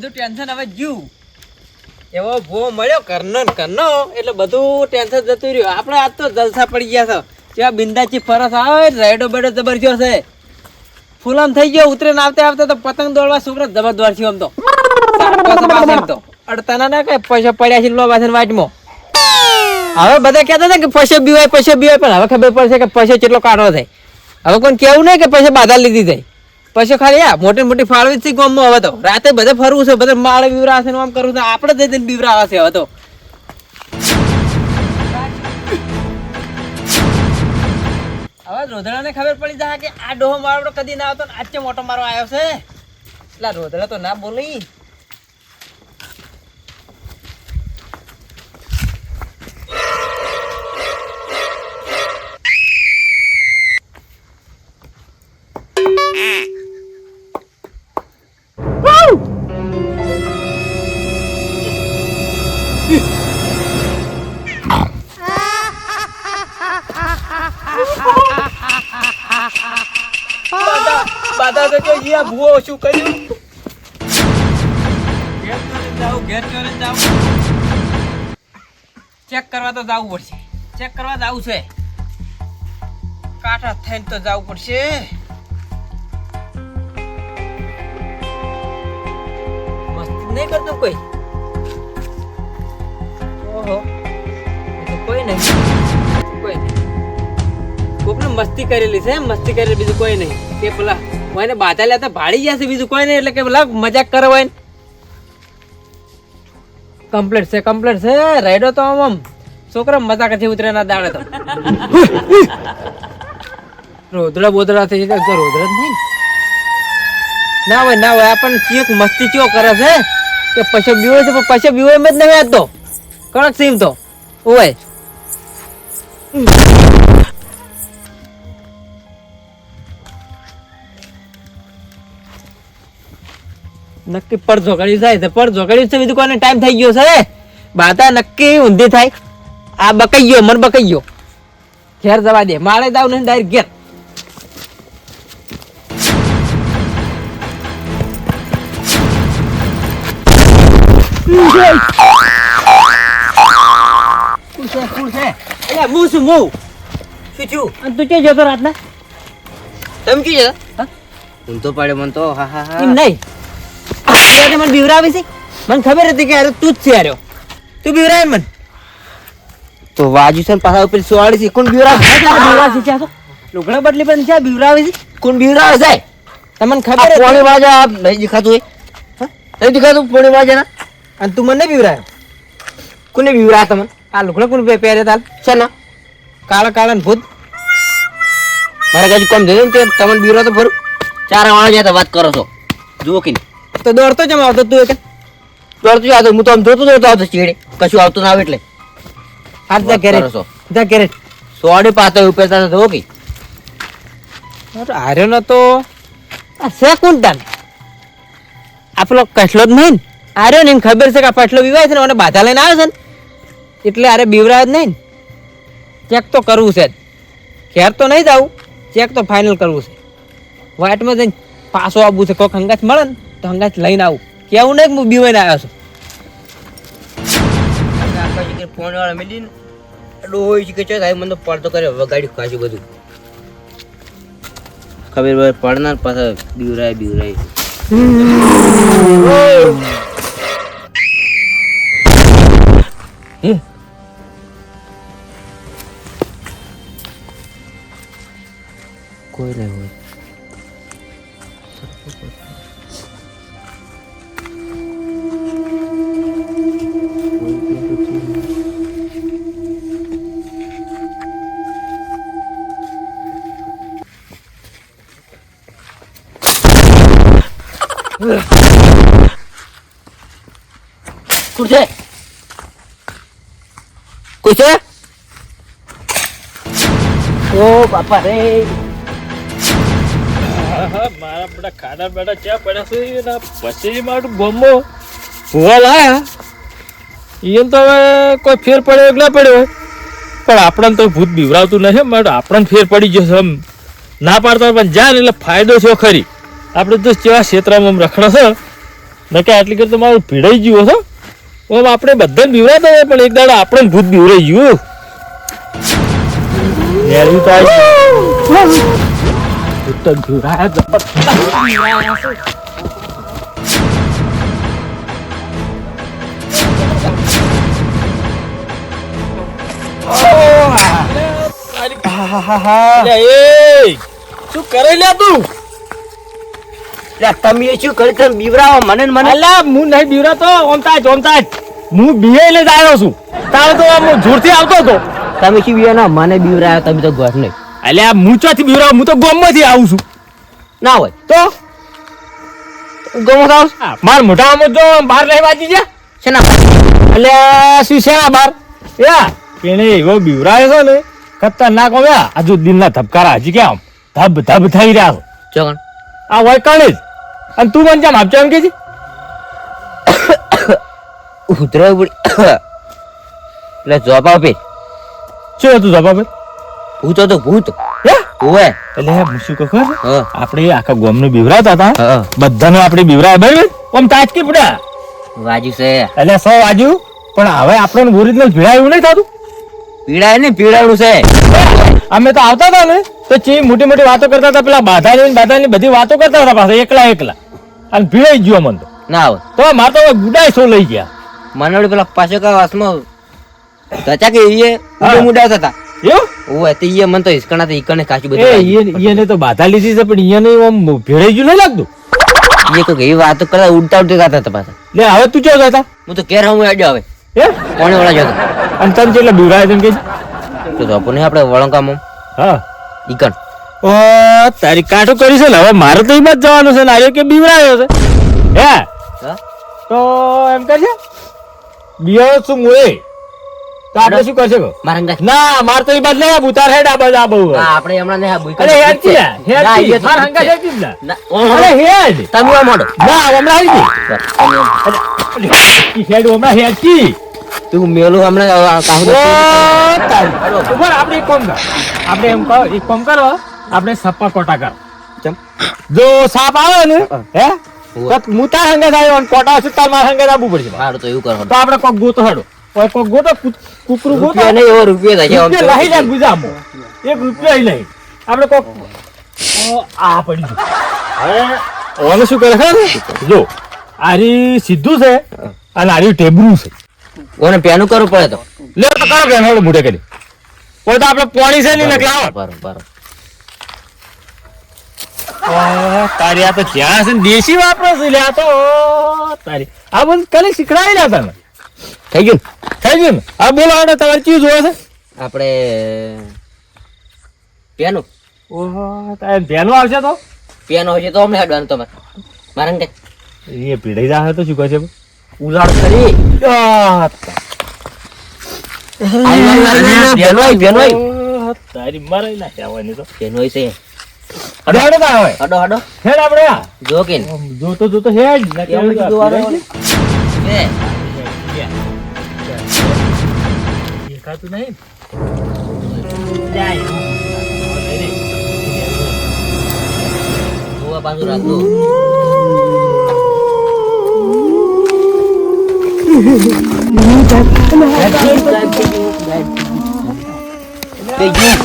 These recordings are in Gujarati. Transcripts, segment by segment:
બધું ટેન્શન હવે ગયું. એવો ભો મળ્યો કરનો એટલે બધું ટેન્શન જતું રહ્યું. આપણે આજ તો જલસા પડી ગયા છે. ત્યાં બિંદાચી ફરસ આવે રાઈડો બેડો જબરજસ્ત છે. ફૂલમ થઈ ગયો. ઉતરે ને આવતે તો પતંગ દોડવા છોકરા જબરદસ્ત છે. આમ તો એમ તો અડતાના ના કઈ પૈસા પડ્યા છે લો પાસે વાટમાં. હવે બધા કહેતા હતા કે પૈસા બીવાય પણ હવે ખબર પડશે કે પૈસા કેટલો કાઢવો થાય. હવે કોઈ કેવું નહીં કે પૈસા બાધા લીધી થાય. પછી ખાલી મોટી મોટી ફાળવી છે ગામમાં. હવે તો રાતે બધે ફરવું છે, બધે માળે બીવરા છે, આમ કરવું છે. આપણે જઈને બીવરા છે હવે તો. હવે રોધડાને ખબર પડી જાય કે આ ડોહો મારો કદી ના આવતો, આજે મોટો મારો આવ્યો છે. એટલે રોધડા તો ના બોલી. બાધા તો જો યા ભૂવો શું કર્યું. ઘેર ચોરે જાવ ચેક કરવા તો જવું પડશે. ચેક કરવા જવું છે. કાંઠા થઈને તો જવું પડશે. મસ્તી નહીં કરતું કોઈ. ઓહો કોઈ નહીં. કોકને મસ્તી કરેલી છે. મસ્તી કરેલી બીજું કોઈ નહીં. કે પેલા કોઈને બાધા લેતા ભાડી ગયા છે બીજું કોઈ નહીં. એટલે કે પેલા મજાક કરે હોય. કમ્પ્લીટ છે રાઈડો તો આમ છોકરા મજાક છે. ઉતરે ના દાડે તો રોદડા બોદડા થઈ જાય તો રોદડા જ નહીં. ના હોય આપણને ચીક મસ્તી ચો કરે છે કે પૈસા બીવો છે પણ પૈસા બીવો એમ જ નહીં. આજ તો કડક સીમ તો હોય. નક્કી પડઝોકડી થાય છે. પડઝોકડી છે બીજું કોને ટાઈમ થઈ ગયો છે. બાધા નક્કી ઊંધી થાય. આ બકાઈ ગયો મન બકાઈ ગયો. ઘેર જવા દે. માળે દાવ ને ડાયરેક્ટ ઘેર. તું ક્યાં જતો રાતના? તમે કી જતા? હું તો પડે મન તો એમ નહીં. મને બીવરાવી છે. મને ખબર હતી કે તું જ છે. આર્યો તું બીવરાય મને તો વાજુ છે પાછા ઉપર સોવાડી છે. કોણ બીવરાવે છે? લુગડા બદલી પણ છે બીવરાવે છે. કોણ બીવરાવે જાય? તમને ખબર પોણી વાજા નહીં દેખાતું હોય. નહીં દેખાતું પોણી વાજા ના. અને તું મને બીવરાયો. કોને બીવરા તમને? આ લુગડા કોણ પહેરે તાલ છે ને કાળા ને ભૂત. મારા કાજુ કોમ દે ને તમને બીવરા તો ફરું. ચાર વાળા જાય તો વાત કરો છો. જુઓ કે તો દોડતો જમ આવતો તું એક દોડતો આવતો. હું તો આમ જોતો આવતો ચીડે કશું આવતું ના આવે એટલે હાથ જા ઘેરે સોડી પાતા ઉપેરતા તો કે હાર્યો ન તો આ છે કોણ તાન? આ પેલો કસલો જ નહીં. હાર્યો ને એમ ખબર છે કે આ પટલો બીવાય છે ને મને બાધા લઈને આવે છે ને એટલે અરે બીવરાય જ નહીં. ચેક તો કરવું છે. ઘેર તો નહીં જવું. ચેક તો ફાઇનલ કરવું છે. વાટમાં જઈને પાછો આવવું છે. કોઈક હંગાત મળે ને તો હંગાત લઈને આવું. કેવું નહીં કે હું બીવાઈને આવ્યો છું. ફોન વાળા મિલી ડોહી કે થાય મને પડતો કરે વગાડ્યું કાજુ બધું ખબર પડનાર પાછા બીવરાય કોઈ નહીં હોય. કોઈ છે? ઓ બાપા રે મારા બધા ખાડા બેડા ક્યાં પડ્યા છે. પછી મારું ગોમો ભૂવા લાયા એમ તો હવે કોઈ ફેર પડ્યો એક ના પડ્યો હોય પણ આપણને તો ભૂત બીવરાવતું નથી. મારું આપણને ફેર પડી જશે. આમ ના પાડતો પણ જાય ને એટલે ફાયદો છે ખરી. આપણે તો કેવા ક્ષેત્રમાં રખડો છે નકે આટલી કર તો મારું ભીડાઈ ગયું છો ઓમ આપણે બધાને બીવરાતો હોય પણ એક દાડો આપણે ભૂત બીવરાઈ ગયું યાર તો ભૂત તો બીવરાયા શું કરે લે તું તમે શું કરી તમે બીવરાવો મને ને મને અલા હું નહીં બીવરાતો ઓમતા જ હું બીએ લઈ આવ્યો છું તારે તો આમ જોરથી આવતો હતો તમે શું બીવો ના મને બીવરાયો તમે તો ઘર નહીં અલ્યા હું ચોથી બીવરાવ હું તો ગામમાંથી આવું છું ના હોય તો ગમો થાવ માર મોટા આમ તો બહાર રહી વાંચી છે છે ના અલ્યા શું છે બહાર યા એને એવો બીવરાયો છે ને ખતરનાક આવ્યા આજુ દિલના ધબકારા હજી કેમ ધબ ધબ થઈ રહ્યા છો ચોકણ આ હોય કણે જ અને તું મને કેમ આપજો એમ કે છે ઉતરાવ પડી એટલે જોબ આપે શું હતું જવાબ ભૂત હતો ભૂત હે ઓવે એટલે હું શું કહું ખબર છે? હા આપણે આખા ગામનું બીવરાતા હતા હા બધાને આપણે બીવરાય બરાબર આમ તાજકી પડ્યા વાજુ છે એટલે 100 વાજુ પણ હવે આપણને ઓરિજિનલ ભીડા એવું નહીં થતું પીડાય ને પીડાણું છે અમે તો આવતા હતા ને તો ચી મોટી મોટી વાતો કરતા હતા પેલા બાધાની બધી વાતો કરતા હતા પાછા એકલા અને ભીડાઈ ગયો મને ના હોય તો મારે તો હવે ગુડાઈ સો લઈ ગયા મને વળી પેલા પાછો કા વાસમાં તચા કે એ હા. મુડાવતા હતા એવું ઓવે તે ઈ મન તો હિસકણા તો ઈકણે ખાસી એ બધું એને તો બાધા લીધી છે પણ એને આમ ભીડાઈ ગયું નહીં લાગતું એ કોઈ એવી વાતો કરતા ઉડતા ઉડતા હતા પાછા લે હવે તું ચો જતા હું તો ઘેર હું હેડ્યો હવે હે કોણે વાળા જતો અને તને કેટલા બીવરાય તેમ કે તો જોપો નહીં આપણે વળંકામાં હા ઈકણ ઓ તારી કાઠું કરી છે ને હવે મારે તો એમાં જ જવાનું છે ને આર્યો કે બીવરાયો છે હે હા તો એમ કરજે બિયો શું મોએ તો આપણે શું કરશે કહો? મારા ના માર તો એ બાદ નહીં આબુ તાર હેડ આ બાજુ આબુ હા આપણે હમણાં ને હા ભૂઈ અરે હેડ કી હેડ ના, કી એ તો માર ઠીક હંગા છે. હેડ કી ના ના, અરે હેડ તમે આમ મોડો ના હમણાં આવી ગઈ હેડ હમણાં હેડ કી તું મેલું હમણાં કાહું ઓ તારી ઉપર આપણે એક કામ કર આપણે એમ કહો એક કામ કરો આપણે સપ્પા કોટા કર ચમ જો સાપ આવે ને હે હોવે. તો હું તાર હંગા થાય અને કોટા હશે તાર માર હંગા આવવું પડશે સારું તો એવું કરો તો આપણે કોક ગોતો હેડો ઓય કોક ગોતો કુકરું ગોતો રૂપિયા નહીં એવો રૂપિયો થાય છે આમ રૂપિયા લઈ તો. લે ગુજામો એક રૂપિયા લઈ આપણે કોક આ પડી ગયું હવે ઓને શું કરે ખબર છે? જો આરી સીધું છે અને આરી ટેબરું છે ઓને પેનું કરવું પડે તો લે તો કરો કે હેડો મોઢે કરી કોઈ તો આપણે પોણી છે નહીં લાવો બરોબર તારી આ તો જ્યાં છે ને દેશી વાપરો છે લે આ તો તારી આ બધું કલે શીખડાવી લે તને થઈ ગયું થઈ ગયું ને આ બોલો આને તમારે ચીજ જોવે છે આપણે પેનું ઓહો તારે ધ્યાનો આવશે તો પેન હોય છે તો અમને હેડવાનું તમારે મારા ને એ પીડાઈ જાય તો શું કહે છે ઉલાડ કરી પેન હોય તારી મરાઈ નાખ્યા હોય ને તો પેન હોય છે અડો અડો ના હોય હડો હડો હેડ આપણે આ જો કે જોતો હેડ કેમ કીધું વાળો? દેખાતું નહીં જોવા પાછું રાખજો તે ગયું.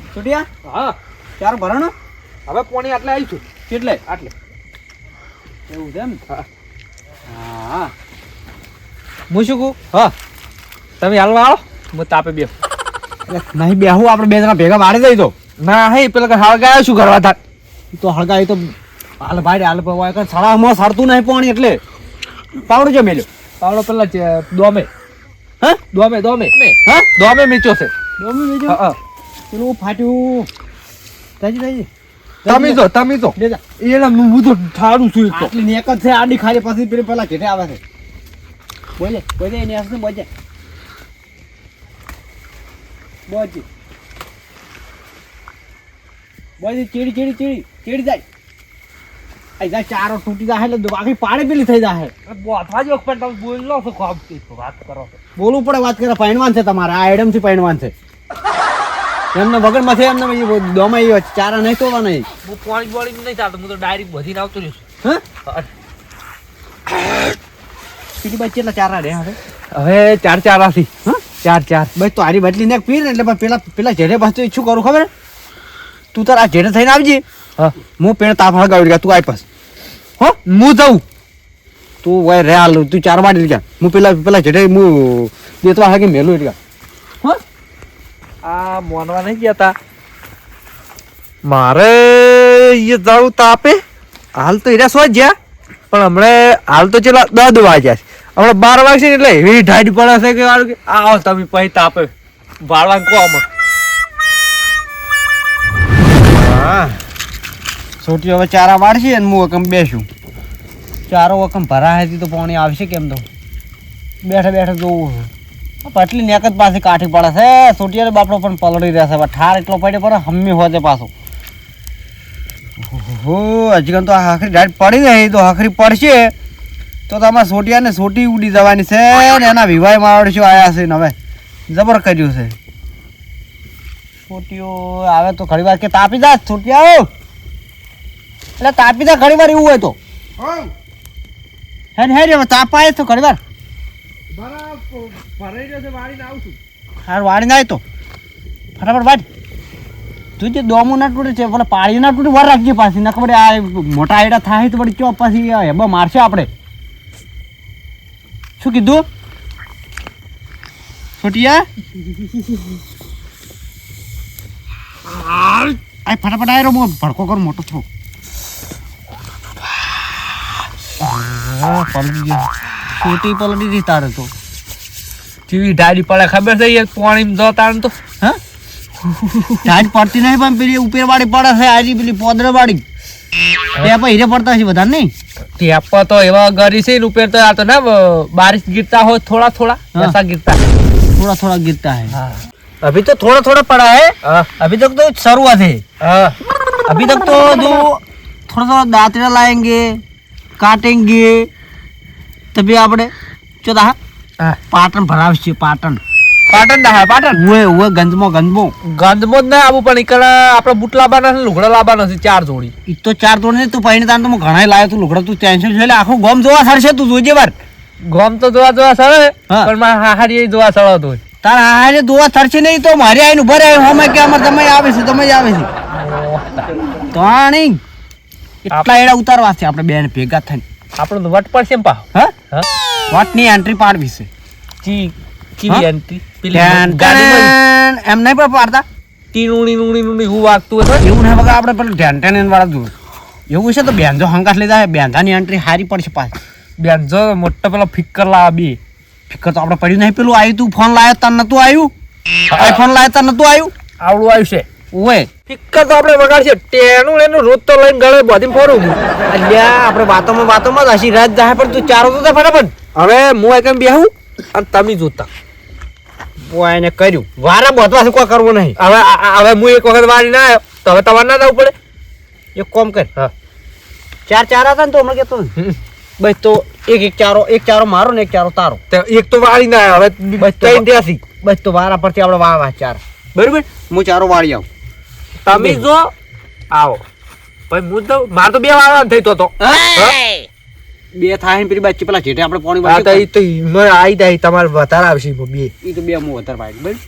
છોટિયા હા ચાર ભરાણો હવે પોણી આટલે આવીશું કેટલે આટલે એવું છે એમ હા હું શું કહું હા તમે હાલવા આવો હું તાપે બે નહીં બેહું આપણે બે જણા ભેગા મારી દઈ તો ના હે પેલા હળગાયો શું કરવા થાક તો હળગાય તો હાલ ભાઈ હાલ ભાઈ સળામાં સડતું નહીં પોણી એટલે પાવડો જો મેલ્યો પાવડો પેલા દોમે હા દોમે હા દોમે મીચો છે દોમે મીચો હા પેલું ફાટ્યું તાજી તમે તો એના હું તો ઠારું છું આટલી નેક જ છે આડી ખાલી પછી પેલા ઘેટે આવે છે બોલે એની હશે બોજે ચીડી જાય અહીંયા ચારો તૂટી જાય એટલે બાકી પાણી પેલી થઈ જાય. બોથવા જો પણ તમે બોલ લો છો ખોબ વાત કરો છો. બોલવું પડે વાત કરે પૈણવાન છે તમારે આ આઈડમથી પૈણવાન છે એમને વગરમાંથી એમને દોમાં ચારા નહીં તોવા નહીં. હું પાણી બોળી નહીં ચાલતો, હું તો ડાયરેક્ટ બધીને આવતો રહ્યો છું. હા પેલી બાજુ કેટલા ચારા રે હવે હવે ચાર આથી ચાર બસ તો આરી બદલી ને પીર ને એટલે પેલા જેઠે પાછું શું કરું ખબર તું તાર આ જેઠે થઈને આવજે. હા હું પેણ તાપ હળગાવી ગયા તું આઈ પાસ હો હું જાઉં તું વય રે હાલ તું ચાર વાડી લીધા હું પેલા જેઠે હું દેતવા હાકે મેલું એટલે હો આ મોનવા નહીં ગયા મારે એ જાવું તાપે હાલ તો એરા સો જ્યાં પણ હમણે હાલ તો ચેલા 10 વાગ્યા છે, હમણાં 12 વાગશે ને એટલે એવી ઢાઢ પડે છે કે વાળું કે આવો તમે પછી તાપે વાળવા કહો અમે. હા છોટી હવે ચારા વાળશે અને હું વકમ બેસું ચારો વકમ ભરાય તો પાણી આવશે કેમ તો બેઠા જોવું પટલી નેક જ પાસે કાઠી પડે છે છોટીયાનો બાપડો પણ પલળી રહેશે ઠાર એટલો પડે પર હમ્મી હોતે પાછો હો હજી તો આખરી ડાટ પડી ગઈ તો આખરી પડશે તો તમારા છોટિયાને છોટી ઉડી જવાની છે ને એના વિવાહ માવડશો આવ્યા છે ને હવે જબર કર્યું છે છોટીઓ આવે તો ઘણી વાર કે તાપી જા છોટિયા એટલે તાપી જા ઘણી વાર એવું હોય તો હે હવે તાપાય તો ઘણી વાર હાર વાળી ના તો ફટાફટ વાટ તું જે દોમું ના તૂટે છે પેલા પાણી ના તૂટે વાર રાખજે પાછી ના ખબર આ મોટા આયડા થાય તો વળી ચો પાછી હેબા મારશે આપણે શું કીધું છોટિયા આ ફટાફટ આયરો હું ભડકો કરું મોટો છો પલટી ગયો છોટી પલટી હતી તારે તો જેવી ઢાળી પડે ખબર છે એ પાણી જો તાણ તો હા ઢાળ પડતી નહીં પણ પેલી ઉપર વાળી પડે છે આજી પેલી પોદરા વાળી ત્યાં પણ હીરે પડતા છે બધા નહીં ટેપા તો એવા ગરી છે ને ઉપર તો આ તો ના બારિશ गिरता हो थोड़ा ऐसा गिरता है थोड़ा गिरता है हाँ अभी तो थोड़ा पड़ा है अभी तक तो शुरुआत है अभी तक तो जो थोड़ा दांतरा लाएंगे काटेंगे तभी આપણે ચોદા પાટણ ભરાવશે પાટણ ઓએ ગંજમો ગંદમો જ ના આવું પણ ઈકડા આપણે બૂટ લાવવાના છે લુગડા લાવવાના છે 4 જોડી ઈ તો 4 જોડી ને તું પૈણી તાન તો હું ઘણા લાવ્યો તું લુગડા તું ટેન્શન છે એટલે આખું ગોમ જોવા સરશે તું જોજે વાર ગોમ તો જોવા સળે હા. પણ મારા હાહારી જોવા સળતો હોય તાર હારે જોવા સરશે નહીં તો મારી આઈને ઉભા રહે હમે કે અમાર તમે આવે છે તો આણી એટલા એડા ઉતારવા છે આપણે બેન ભેગા થઈને આપણે તો વટ પડશે પા હા હા વાટની એન્ટ્રી પાડવી છે ચીવી હા? એન્ટ્રી પેલી ટેન ગાડીમાં ટેન એમ નહીં પણ પાડતા ટીનુણી હું વાગતું હોય એવું નહીં બગા આપણે પેલું ટેન ટેન વાળા જોયું એવું છે તો બેંજો હંકાસ લીધા છે બેંધાની એન્ટ્રી હારી પડશે પાછી બેન જો મોટો પેલો ફિક્કર લાવા બી ફિકર તો આપણે પડ્યું નહીં પેલું આવ્યું તું ફોન લાવ્યો તાર નતું આવ્યું આઈફોન લાવ્યો તાર નતું આવ્યું આવડું આવ્યું છે ઓએ ફિક્કર તો આપણે વગાડશે ટેનું એનું રોજ તો લઈને ગળે બધી ફોરું અલ્યા આપણે વાતોમાં જ હસી રાત જાય પણ તું ચારો તો ફટાફટ હવે હું એકમ બેહું અને તમે જોતા એને કર્યું વારા બધવા કોઈ કરવું નહીં હવે હું એક વખત વાળી ના આવ્યો તો હવે તમારે ના જવું પડે એક કોમ કર હા ચાર હતા ને તો હમણાં કેતો બસ તો એક ચારો મારો ને એક ચારો તારો તો એક તો વાળી ના આવ્યો હવે બસ તો ત્રણ ત્યાંથી બસ તો વારા પરથી આપણે વાવા ચાર બરોબર હું ચારો વાળી આવું તમે જો આવો પછી હું તો મારે તો બે વાળવાનું થઈ તો બે થાય ને પેલી બાજુ પેલા જેટે આપણે પાણી આ તો વાળી ઈ તો મને આવી જાય તમારે વધારે આવશે બે ઈ તો બે હું વધારે પાડી બસ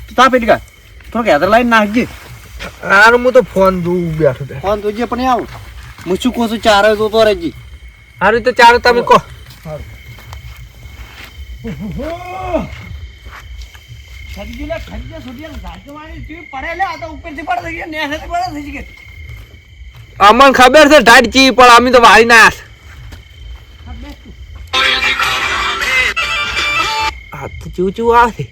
તું તા પેલી કા થોડોક હેદર લાઈન નાખજે આનું હું તો ફોન જોઉં બેઠો છે ફોન તુજે પણ આવું હું શું કહું છું ચારે જોતો રહેજી આ રીતે ચાલો તમે કહો અમને ખબર છે ઢાડ ચી પણ અમે તો વાળી ના હાથ ચૂ ચૂ આવે